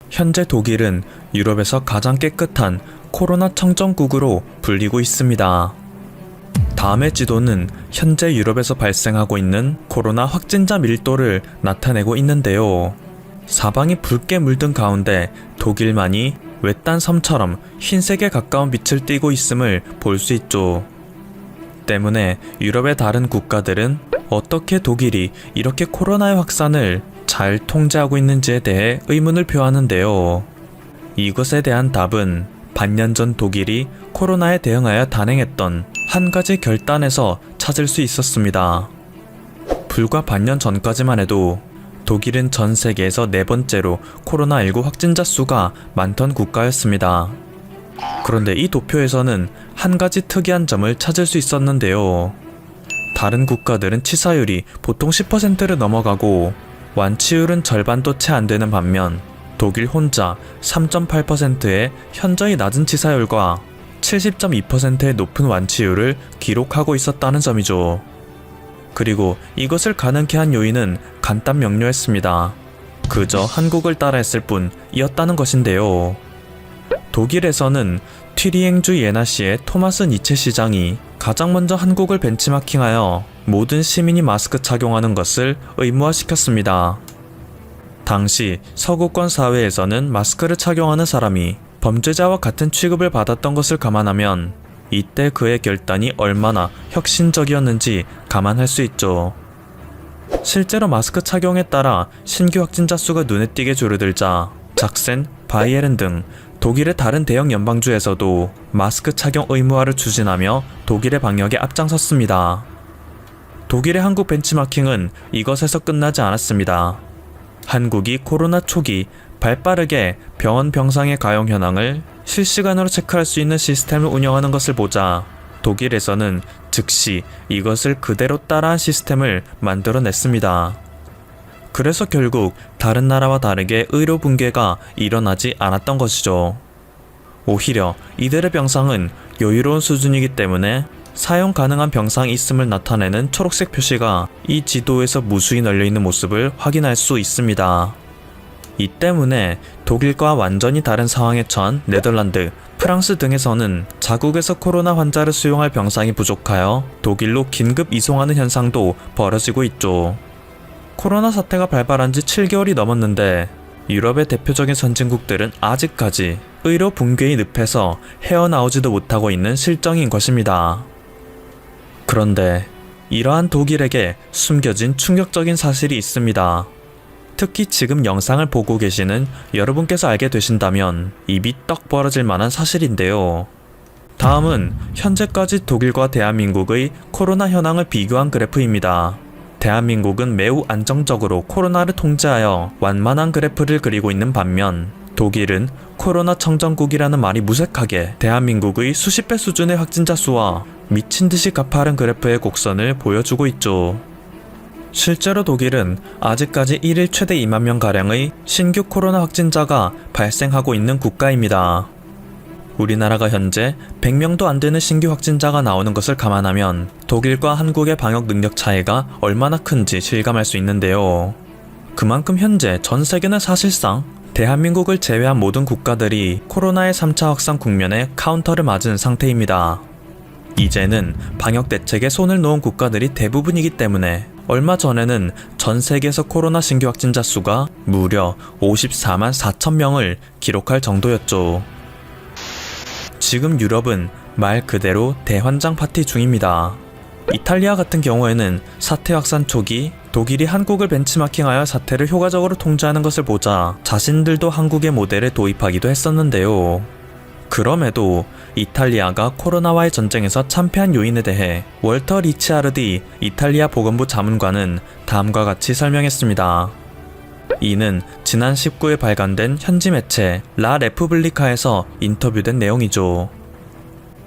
현재 독일은 유럽에서 가장 깨끗한 코로나 청정국으로 불리고 있습니다. 다음의 지도는 현재 유럽에서 발생하고 있는 코로나 확진자 밀도를 나타내고 있는데요. 사방이 붉게 물든 가운데 독일만이 외딴 섬처럼 흰색에 가까운 빛을 띠고 있음을 볼 수 있죠. 때문에 유럽의 다른 국가들은 어떻게 독일이 이렇게 코로나의 확산을 잘 통제하고 있는지에 대해 의문을 표하는데요. 이것에 대한 답은 반년 전 독일이 코로나에 대응하여 단행했던 한 가지 결단에서 찾을 수 있었습니다. 불과 반년 전까지만 해도 독일은 전 세계에서 네 번째로 코로나19 확진자 수가 많던 국가였습니다. 그런데 이 도표에서는 한 가지 특이한 점을 찾을 수 있었는데요. 다른 국가들은 치사율이 보통 10%를 넘어가고 완치율은 절반도 채 안 되는 반면 독일 혼자 3.8%의 현저히 낮은 치사율과 70.2%의 높은 완치율을 기록하고 있었다는 점이죠. 그리고 이것을 가능케 한 요인은 간단 명료했습니다. 그저 한국을 따라했을 뿐이었다는 것인데요. 독일에서는 튀리앵주 예나시의 토마스 니체 시장이 가장 먼저 한국을 벤치마킹하여 모든 시민이 마스크 착용하는 것을 의무화시켰습니다. 당시 서구권 사회에서는 마스크를 착용하는 사람이 범죄자와 같은 취급을 받았던 것을 감안하면 이때 그의 결단이 얼마나 혁신적이었는지 감안할 수 있죠. 실제로 마스크 착용에 따라 신규 확진자 수가 눈에 띄게 줄어들자 작센, 바이에른 등 독일의 다른 대형 연방주에서도 마스크 착용 의무화를 추진하며 독일의 방역에 앞장섰습니다. 독일의 한국 벤치마킹은 이것에서 끝나지 않았습니다. 한국이 코로나 초기 발빠르게 병원 병상의 가용 현황을 실시간으로 체크할 수 있는 시스템을 운영하는 것을 보자 독일에서는 즉시 이것을 그대로 따라한 시스템을 만들어냈습니다. 그래서 결국 다른 나라와 다르게 의료 붕괴가 일어나지 않았던 것이죠. 오히려 이들의 병상은 여유로운 수준이기 때문에 사용 가능한 병상이 있음을 나타내는 초록색 표시가 이 지도에서 무수히 널려있는 모습을 확인할 수 있습니다. 이 때문에 독일과 완전히 다른 상황에 처한 네덜란드, 프랑스 등에서는 자국에서 코로나 환자를 수용할 병상이 부족하여 독일로 긴급 이송하는 현상도 벌어지고 있죠. 코로나 사태가 발발한 지 7개월이 넘었는데 유럽의 대표적인 선진국들은 아직까지 의료 붕괴의 늪에서 헤어나오지도 못하고 있는 실정인 것입니다. 그런데 이러한 독일에게 숨겨진 충격적인 사실이 있습니다. 특히 지금 영상을 보고 계시는 여러분께서 알게 되신다면 입이 떡 벌어질 만한 사실인데요. 다음은 현재까지 독일과 대한민국의 코로나 현황을 비교한 그래프입니다. 대한민국은 매우 안정적으로 코로나를 통제하여 완만한 그래프를 그리고 있는 반면 독일은 코로나 청정국이라는 말이 무색하게 대한민국의 수십 배 수준의 확진자 수와 미친듯이 가파른 그래프의 곡선을 보여주고 있죠. 실제로 독일은 아직까지 1일 최대 2만 명가량의 신규 코로나 확진자가 발생하고 있는 국가입니다. 우리나라가 현재 100명도 안 되는 신규 확진자가 나오는 것을 감안하면 독일과 한국의 방역 능력 차이가 얼마나 큰지 실감할 수 있는데요. 그만큼 현재 전 세계는 사실상 대한민국을 제외한 모든 국가들이 코로나의 3차 확산 국면에 카운터를 맞은 상태입니다. 이제는 방역 대책에 손을 놓은 국가들이 대부분이기 때문에 얼마 전에는 전 세계에서 코로나 신규 확진자 수가 무려 54만 4천 명을 기록할 정도였죠. 지금 유럽은 말 그대로 대환장 파티 중입니다. 이탈리아 같은 경우에는 사태 확산 초기 독일이 한국을 벤치마킹하여 사태를 효과적으로 통제하는 것을 보자 자신들도 한국의 모델을 도입하기도 했었는데요. 그럼에도 이탈리아가 코로나와의 전쟁에서 참패한 요인에 대해 월터 리치아르디 이탈리아 보건부 자문관은 다음과 같이 설명했습니다. 이는 지난 19일 발간된 현지 매체 라 레푸블리카에서 인터뷰된 내용이죠.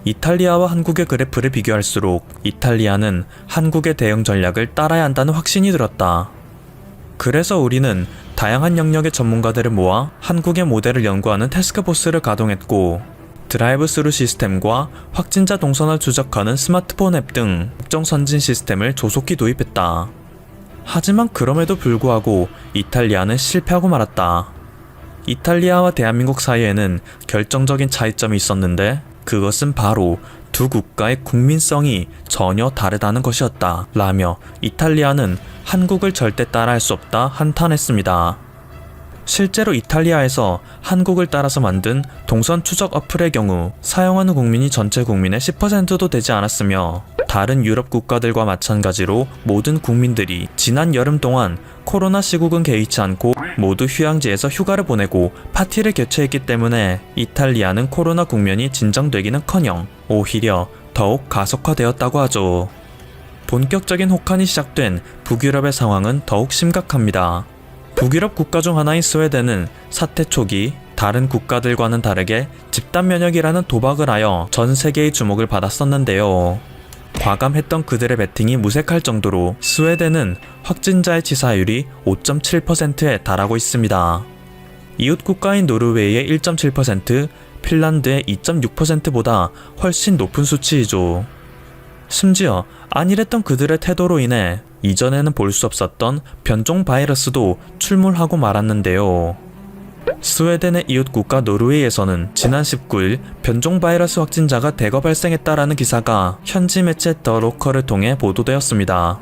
이탈리아와 한국의 그래프를 비교할수록 이탈리아는 한국의 대응 전략을 따라야 한다는 확신이 들었다. 그래서 우리는 다양한 영역의 전문가들을 모아 한국의 모델을 연구하는 태스크포스를 가동했고 드라이브 스루 시스템과 확진자 동선을 추적하는 스마트폰 앱 등 특정 선진 시스템을 조속히 도입했다. 하지만 그럼에도 불구하고 이탈리아는 실패하고 말았다. 이탈리아와 대한민국 사이에는 결정적인 차이점이 있었는데 그것은 바로 두 국가의 국민성이 전혀 다르다는 것이었다 라며 이탈리아는 한국을 절대 따라할 수 없다 한탄했습니다. 실제로 이탈리아에서 한국을 따라서 만든 동선 추적 어플의 경우 사용하는 국민이 전체 국민의 10%도 되지 않았으며 다른 유럽 국가들과 마찬가지로 모든 국민들이 지난 여름 동안 코로나 시국은 개의치 않고 모두 휴양지에서 휴가를 보내고 파티를 개최했기 때문에 이탈리아는 코로나 국면이 진정되기는커녕 오히려 더욱 가속화되었다고 하죠. 본격적인 혹한이 시작된 북유럽의 상황은 더욱 심각합니다. 북유럽 국가 중 하나인 스웨덴은 사태 초기 다른 국가들과는 다르게 집단 면역이라는 도박을 하여 전 세계의 주목을 받았었는데요. 과감했던 그들의 배팅이 무색할 정도로 스웨덴은 확진자의 치사율이 5.7%에 달하고 있습니다. 이웃 국가인 노르웨이의 1.7%, 핀란드의 2.6%보다 훨씬 높은 수치이죠. 심지어 안일했던 그들의 태도로 인해 이전에는 볼 수 없었던 변종 바이러스도 출몰하고 말았는데요. 스웨덴의 이웃 국가 노르웨이에서는 지난 19일 변종 바이러스 확진자가 대거 발생했다라는 기사가 현지 매체 더 로컬을 통해 보도되었습니다.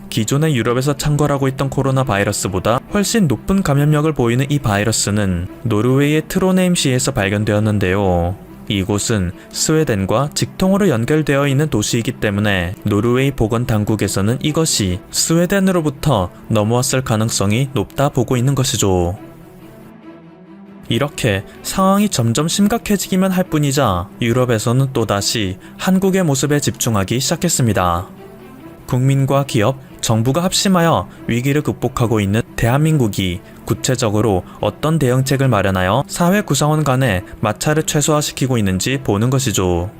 기존의 유럽에서 창궐하고 있던 코로나 바이러스보다 훨씬 높은 감염력을 보이는 이 바이러스는 노르웨이의 트로네임시에서 발견되었는데요. 이곳은 스웨덴과 직통으로 연결되어 있는 도시이기 때문에 노르웨이 보건당국에서는 이것이 스웨덴으로부터 넘어왔을 가능성이 높다 보고 있는 것이죠. 이렇게 상황이 점점 심각해지기만 할 뿐이자 유럽에서는 또다시 한국의 모습에 집중하기 시작했습니다. 국민과 기업, 정부가 합심하여 위기를 극복하고 있는 대한민국이 구체적으로 어떤 대응책을 마련하여 사회 구성원 간의 마찰을 최소화시키고 있는지 보는 것이죠.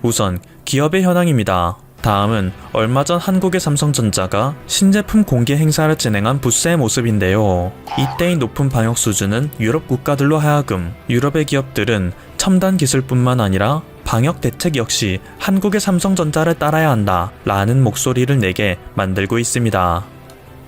우선 기업의 현황입니다. 다음은 얼마 전 한국의 삼성전자가 신제품 공개 행사를 진행한 부스의 모습인데요. 이때의 높은 방역 수준은 유럽 국가들로 하여금 유럽의 기업들은 첨단 기술뿐만 아니라 방역 대책 역시 한국의 삼성전자를 따라야 한다 라는 목소리를 내게 만들고 있습니다.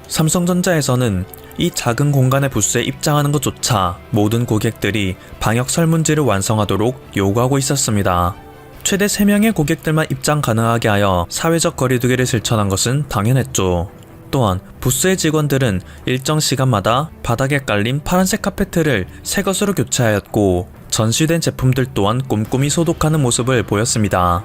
삼성전자에서는 이 작은 공간의 부스에 입장하는 것조차 모든 고객들이 방역 설문지를 완성하도록 요구하고 있었습니다. 최대 3명의 고객들만 입장 가능하게 하여 사회적 거리두기를 실천한 것은 당연했죠. 또한 부스의 직원들은 일정 시간마다 바닥에 깔린 파란색 카페트를 새 것으로 교체하였고 전시된 제품들 또한 꼼꼼히 소독하는 모습을 보였습니다.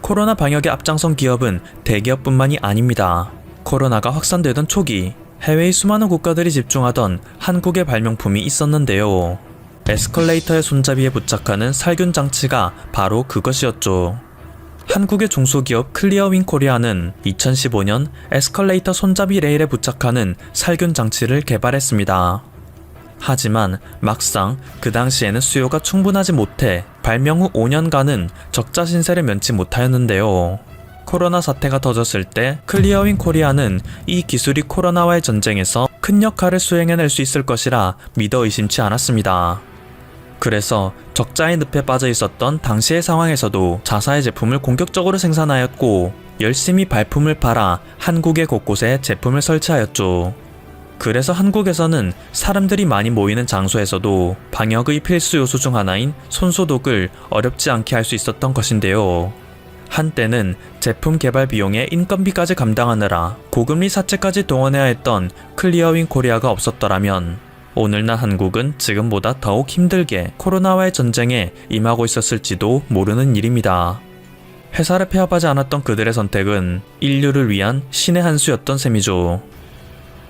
코로나 방역에 앞장선 기업은 대기업뿐만이 아닙니다. 코로나가 확산되던 초기 해외의 수많은 국가들이 집중하던 한국의 발명품이 있었는데요. 에스컬레이터의 손잡이에 부착하는 살균 장치가 바로 그것이었죠. 한국의 중소기업 클리어윈 코리아는 2015년 에스컬레이터 손잡이 레일에 부착하는 살균 장치를 개발했습니다. 하지만 막상 그 당시에는 수요가 충분하지 못해 발명 후 5년간은 적자 신세를 면치 못하였는데요. 코로나 사태가 터졌을 때 클리어윈 코리아는 이 기술이 코로나와의 전쟁에서 큰 역할을 수행해낼 수 있을 것이라 믿어 의심치 않았습니다. 그래서 적자의 늪에 빠져 있었던 당시의 상황에서도 자사의 제품을 공격적으로 생산하였고 열심히 발품을 팔아 한국의 곳곳에 제품을 설치하였죠. 그래서 한국에서는 사람들이 많이 모이는 장소에서도 방역의 필수 요소 중 하나인 손소독을 어렵지 않게 할 수 있었던 것인데요. 한때는 제품 개발 비용에 인건비까지 감당하느라 고금리 사채까지 동원해야 했던 클리어윈 코리아가 없었더라면 오늘날 한국은 지금보다 더욱 힘들게 코로나와의 전쟁에 임하고 있었을지도 모르는 일입니다. 회사를 폐업하지 않았던 그들의 선택은 인류를 위한 신의 한 수였던 셈이죠.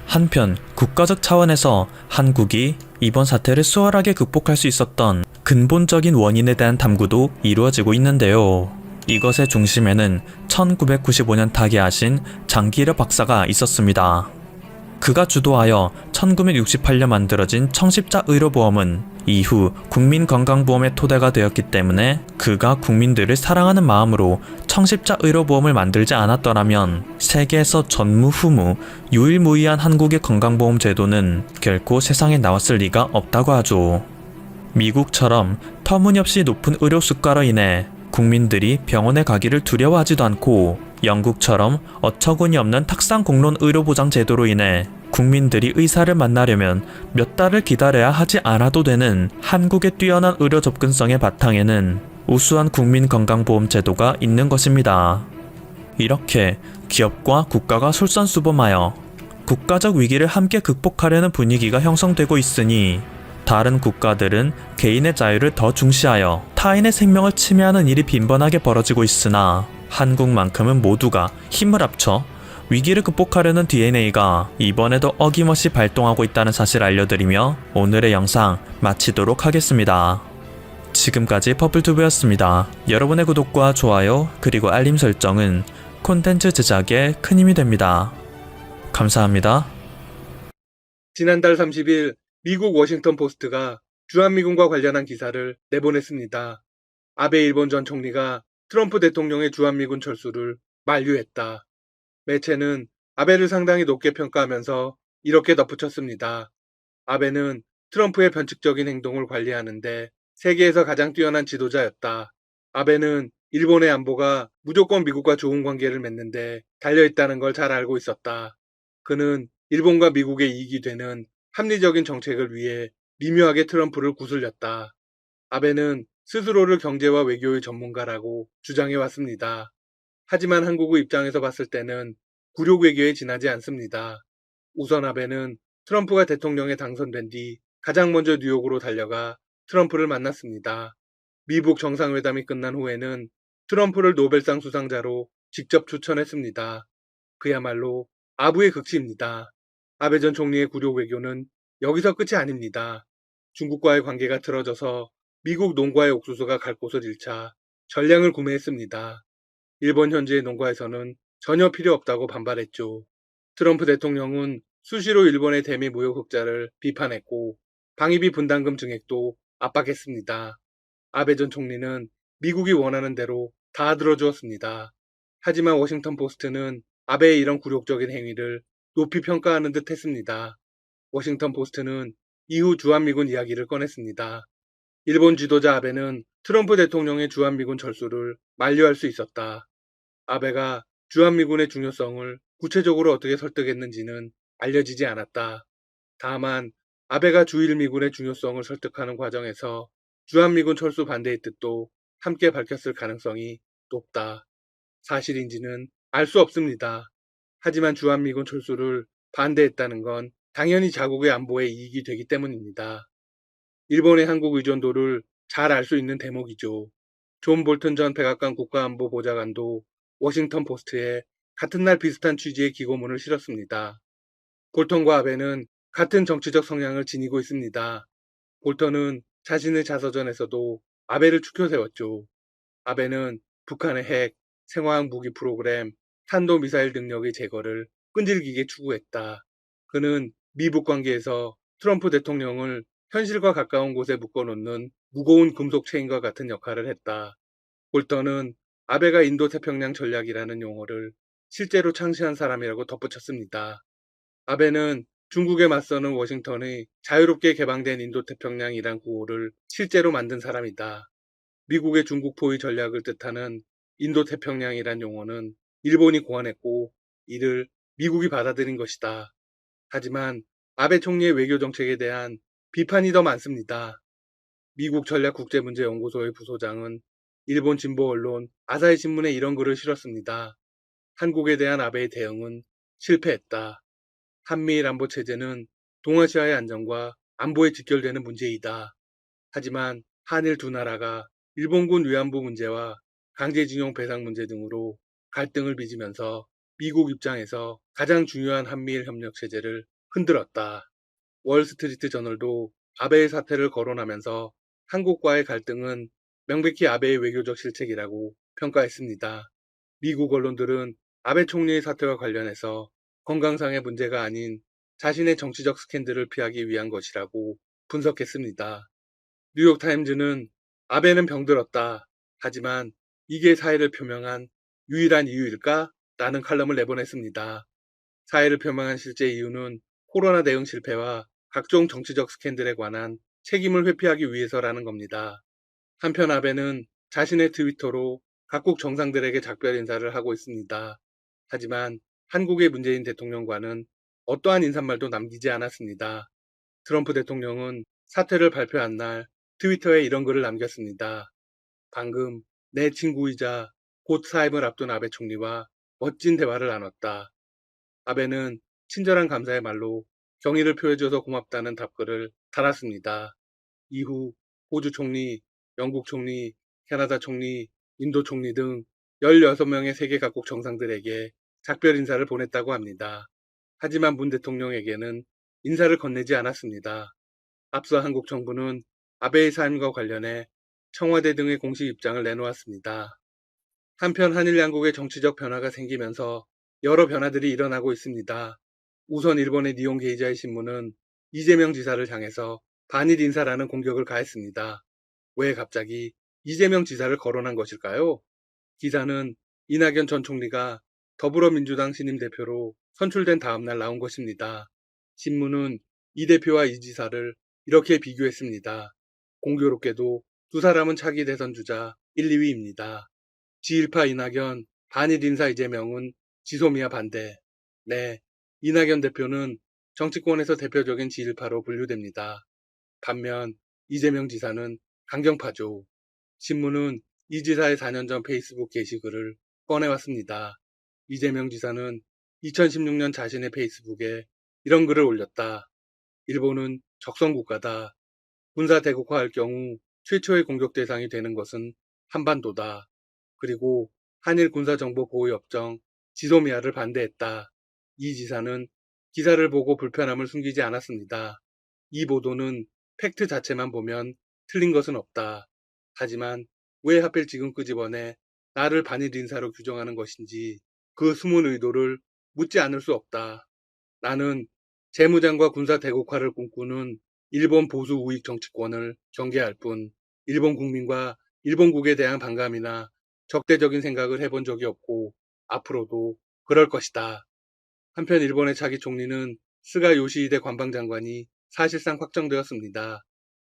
한편 국가적 차원에서 한국이 이번 사태를 수월하게 극복할 수 있었던 근본적인 원인에 대한 탐구도 이루어지고 있는데요. 이것의 중심에는 1995년 타계하신 장기럽 박사가 있었습니다. 그가 주도하여 1968년 만들어진 청십자 의료보험은 이후 국민건강보험의 토대가 되었기 때문에 그가 국민들을 사랑하는 마음으로 청십자 의료보험을 만들지 않았더라면 세계에서 전무후무 유일무이한 한국의 건강보험 제도는 결코 세상에 나왔을 리가 없다고 하죠. 미국처럼 터무니없이 높은 의료 수가로 인해 국민들이 병원에 가기를 두려워하지도 않고 영국처럼 어처구니 없는 탁상 공론 의료보장 제도로 인해 국민들이 의사를 만나려면 몇 달을 기다려야 하지 않아도 되는 한국의 뛰어난 의료 접근성의 바탕에는 우수한 국민건강보험 제도가 있는 것입니다. 이렇게 기업과 국가가 솔선수범하여 국가적 위기를 함께 극복하려는 분위기가 형성되고 있으니 다른 국가들은 개인의 자유를 더 중시하여 타인의 생명을 침해하는 일이 빈번하게 벌어지고 있으나 한국만큼은 모두가 힘을 합쳐 위기를 극복하려는 DNA가 이번에도 어김없이 발동하고 있다는 사실을 알려드리며 오늘의 영상 마치도록 하겠습니다. 지금까지 퍼플튜브였습니다. 여러분의 구독과 좋아요 그리고 알림 설정은 콘텐츠 제작에 큰 힘이 됩니다. 감사합니다. 지난달 30일 미국 워싱턴 포스트가 주한미군과 관련한 기사를 내보냈습니다. 아베 일본 전 총리가 트럼프 대통령의 주한미군 철수를 만류했다. 매체는 아베를 상당히 높게 평가하면서 이렇게 덧붙였습니다. 아베는 트럼프의 변칙적인 행동을 관리하는데 세계에서 가장 뛰어난 지도자였다. 아베는 일본의 안보가 무조건 미국과 좋은 관계를 맺는데 달려있다는 걸 잘 알고 있었다. 그는 일본과 미국의 이익이 되는 합리적인 정책을 위해 미묘하게 트럼프를 구슬렸다. 아베는 스스로를 경제와 외교의 전문가라고 주장해왔습니다. 하지만 한국의 입장에서 봤을 때는 굴욕 외교에 지나지 않습니다. 우선 아베는 트럼프가 대통령에 당선된 뒤 가장 먼저 뉴욕으로 달려가 트럼프를 만났습니다. 미북 정상회담이 끝난 후에는 트럼프를 노벨상 수상자로 직접 추천했습니다. 그야말로 아부의 극치입니다. 아베 전 총리의 굴욕 외교는 여기서 끝이 아닙니다. 중국과의 관계가 틀어져서 미국 농가의 옥수수가 갈 곳을 잃자 전량을 구매했습니다. 일본 현지의 농가에서는 전혀 필요 없다고 반발했죠. 트럼프 대통령은 수시로 일본의 대미 무역 흑자를 비판했고 방위비 분담금 증액도 압박했습니다. 아베 전 총리는 미국이 원하는 대로 다 들어주었습니다. 하지만 워싱턴 포스트는 아베의 이런 굴욕적인 행위를 높이 평가하는 듯 했습니다. 워싱턴 포스트는 이후 주한미군 이야기를 꺼냈습니다. 일본 지도자 아베는 트럼프 대통령의 주한미군 철수를 만류할 수 있었다. 아베가 주한미군의 중요성을 구체적으로 어떻게 설득했는지는 알려지지 않았다. 다만 아베가 주일미군의 중요성을 설득하는 과정에서 주한미군 철수 반대의 뜻도 함께 밝혔을 가능성이 높다. 사실인지는 알 수 없습니다. 하지만 주한미군 철수를 반대했다는 건 당연히 자국의 안보에 이익이 되기 때문입니다. 일본의 한국 의존도를 잘 알 수 있는 대목이죠. 존 볼튼 전 백악관 국가안보보좌관도 워싱턴 포스트에 같은 날 비슷한 취지의 기고문을 실었습니다. 볼턴과 아베는 같은 정치적 성향을 지니고 있습니다. 볼턴은 자신의 자서전에서도 아베를 추켜 세웠죠. 아베는 북한의 핵, 생화학 무기 프로그램, 탄도미사일 능력의 제거를 끈질기게 추구했다. 그는 미북 관계에서 트럼프 대통령을 현실과 가까운 곳에 묶어놓는 무거운 금속 체인과 같은 역할을 했다. 볼턴은 아베가 인도 태평양 전략이라는 용어를 실제로 창시한 사람이라고 덧붙였습니다. 아베는 중국에 맞서는 워싱턴의 자유롭게 개방된 인도태평양이란 구호를 실제로 만든 사람이다. 미국의 중국포의 전략을 뜻하는 인도태평양이란 용어는 일본이 고안했고 이를 미국이 받아들인 것이다. 하지만 아베 총리의 외교 정책에 대한 비판이 더 많습니다. 미국 전략국제문제연구소의 부소장은 일본 진보 언론 아사히 신문에 이런 글을 실었습니다. 한국에 대한 아베의 대응은 실패했다. 한미일 안보 체제는 동아시아의 안정과 안보에 직결되는 문제이다. 하지만 한일 두 나라가 일본군 위안부 문제와 강제징용 배상 문제 등으로 갈등을 빚으면서 미국 입장에서 가장 중요한 한미일 협력 체제를 흔들었다. 월스트리트 저널도 아베의 사퇴를 거론하면서 한국과의 갈등은 명백히 아베의 외교적 실책이라고 평가했습니다. 미국 언론들은 아베 총리의 사퇴와 관련해서 건강상의 문제가 아닌 자신의 정치적 스캔들을 피하기 위한 것이라고 분석했습니다. 뉴욕타임즈는 아베는 병들었다. 하지만 이게 사의를 표명한 유일한 이유일까? 라는 칼럼을 내보냈습니다. 사의를 표명한 실제 이유는 코로나 대응 실패와 각종 정치적 스캔들에 관한 책임을 회피하기 위해서라는 겁니다. 한편 아베는 자신의 트위터로 각국 정상들에게 작별 인사를 하고 있습니다. 하지만 한국의 문재인 대통령과는 어떠한 인사말도 남기지 않았습니다. 트럼프 대통령은 사퇴를 발표한 날 트위터에 이런 글을 남겼습니다. 방금 내 친구이자 곧 사임을 앞둔 아베 총리와 멋진 대화를 나눴다. 아베는 친절한 감사의 말로 경의를 표해줘서 고맙다는 답글을 달았습니다. 이후 호주 총리, 영국 총리, 캐나다 총리, 인도 총리 등 16명의 세계 각국 정상들에게 작별 인사를 보냈다고 합니다. 하지만 문 대통령에게는 인사를 건네지 않았습니다. 앞서 한국 정부는 아베의 삶과 관련해 청와대 등의 공식 입장을 내놓았습니다. 한편 한일 양국의 정치적 변화가 생기면서 여러 변화들이 일어나고 있습니다. 우선 일본의 니혼 게이자의 신문은 이재명 지사를 향해서 반일 인사라는 공격을 가했습니다. 왜 갑자기 이재명 지사를 거론한 것일까요? 기사는 이낙연 전 총리가 더불어민주당 신임 대표로 선출된 다음날 나온 것입니다. 신문은 이 대표와 이 지사를 이렇게 비교했습니다. 공교롭게도 두 사람은 차기 대선 주자 1, 2위입니다. 지일파 이낙연, 반일 인사 이재명은 지소미아 반대. 네, 이낙연 대표는 정치권에서 대표적인 지일파로 분류됩니다. 반면 이재명 지사는 강경파죠. 신문은 이 지사의 4년 전 페이스북 게시글을 꺼내왔습니다. 이재명 지사는 2016년 자신의 페이스북에 이런 글을 올렸다. 일본은 적성국가다. 군사 대국화할 경우 최초의 공격 대상이 되는 것은 한반도다. 그리고 한일 군사정보보호협정 지소미아를 반대했다. 이 지사는 기사를 보고 불편함을 숨기지 않았습니다. 이 보도는 팩트 자체만 보면 틀린 것은 없다. 하지만 왜 하필 지금 끄집어내 나를 반일 인사로 규정하는 것인지 그 숨은 의도를 묻지 않을 수 없다. 나는 재무장과 군사 대국화를 꿈꾸는 일본 보수 우익 정치권을 경계할 뿐 일본 국민과 일본국에 대한 반감이나 적대적인 생각을 해본 적이 없고 앞으로도 그럴 것이다. 한편 일본의 차기 총리는 스가 요시히데 관방장관이 사실상 확정되었습니다.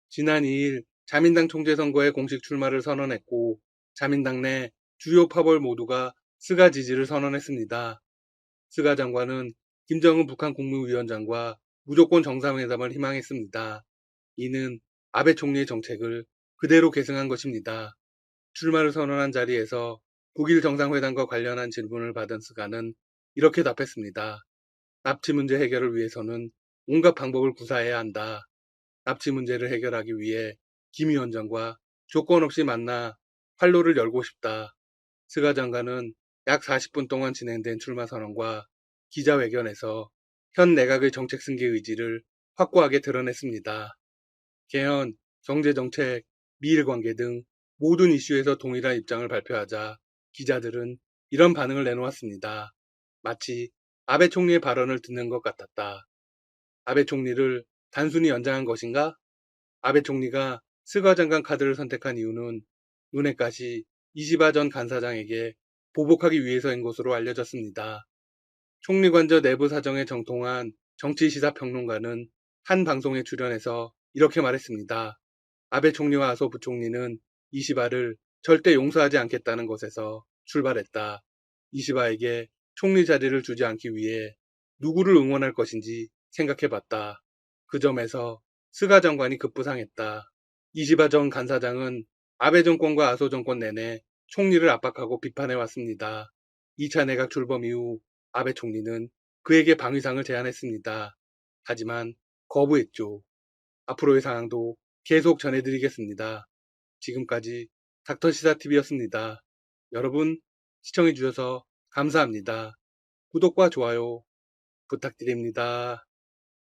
지난 2일 자민당 총재 선거에 공식 출마를 선언했고 자민당 내 주요 파벌 모두가 스가 지지를 선언했습니다. 스가 장관은 김정은 북한 국무위원장과 무조건 정상회담을 희망했습니다. 이는 아베 총리의 정책을 그대로 계승한 것입니다. 출마를 선언한 자리에서 북일 정상회담과 관련한 질문을 받은 스가는 이렇게 답했습니다. 납치 문제 해결을 위해서는 온갖 방법을 구사해야 한다. 납치 문제를 해결하기 위해 김 위원장과 조건 없이 만나 활로를 열고 싶다. 스가 장관은 약 40분 동안 진행된 출마 선언과 기자회견에서 현 내각의 정책 승계 의지를 확고하게 드러냈습니다. 개헌, 경제정책, 미일 관계 등 모든 이슈에서 동일한 입장을 발표하자 기자들은 이런 반응을 내놓았습니다. 마치 아베 총리의 발언을 듣는 것 같았다. 아베 총리를 단순히 연장한 것인가? 아베 총리가 스가 장관 카드를 선택한 이유는 눈엣가시 이시바 전 간사장에게 보복하기 위해서인 것으로 알려졌습니다. 총리 관저 내부 사정에 정통한 정치시사평론가는 한 방송에 출연해서 이렇게 말했습니다. 아베 총리와 아소 부총리는 이시바를 절대 용서하지 않겠다는 것에서 출발했다. 이시바에게 총리 자리를 주지 않기 위해 누구를 응원할 것인지 생각해봤다. 그 점에서 스가 장관이 급부상했다. 이시바 전 간사장은 아베 정권과 아소 정권 내내 총리를 압박하고 비판해왔습니다. 2차 내각 출범 이후 아베 총리는 그에게 방위상을 제안했습니다. 하지만 거부했죠. 앞으로의 상황도 계속 전해드리겠습니다. 지금까지 닥터시사TV였습니다. 여러분 시청해주셔서 감사합니다. 구독과 좋아요 부탁드립니다.